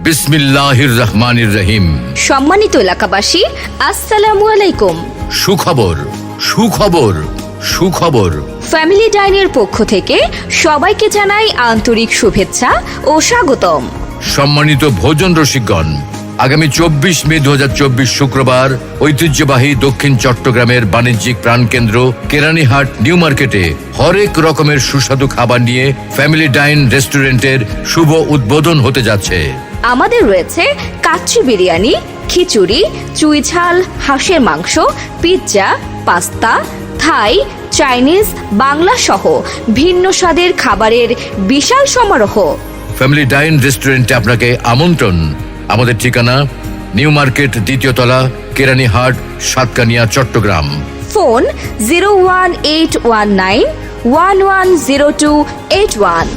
বিসমিল্লাহির রহমানির রহিম। সম্মানিত এলাকাবাসী, আসসালামু আলাইকুম। সুখবর, সুখবর, সুখবর। ফ্যামিলি ডাইনের পক্ষ থেকে সবাইকে জানাই আন্তরিক শুভেচ্ছা ও স্বাগতম। সম্মানিত ভোজন রসিকগণ, আগামী 24 মে 2024 শুক্রবার ঐতিহ্যবাহী দক্ষিণ চট্টগ্রামের বাণিজ্যিক প্রাণকেন্দ্র কেরানীহাট নিউ মার্কেটে হরেক রকমের সুস্বাদু খাবার নিয়ে ফ্যামিলি ডাইন রেস্টুরেন্টের শুভ উদ্বোধন হতে যাচ্ছে। আমাদের রয়েছে কাচ্চি বিরিয়ানি, খিচুড়ি, চুই ঝাল, হাঁসের মাংস, পিৎজা, পাস্তা, থাই, চাইনিজ, বাংলা সহ ভিন্ন স্বাদের খাবারের বিশাল সমারোহ। ফ্যামিলি ডাইন রেস্টুরেন্টে আপনাকে আমন্ত্রণ। আমাদের ঠিকানা নিউ মার্কেট, দ্বিতীয় তলা, কেরানীহাট, সাতকানিয়া, চট্টগ্রাম। ফোন 01819 110281।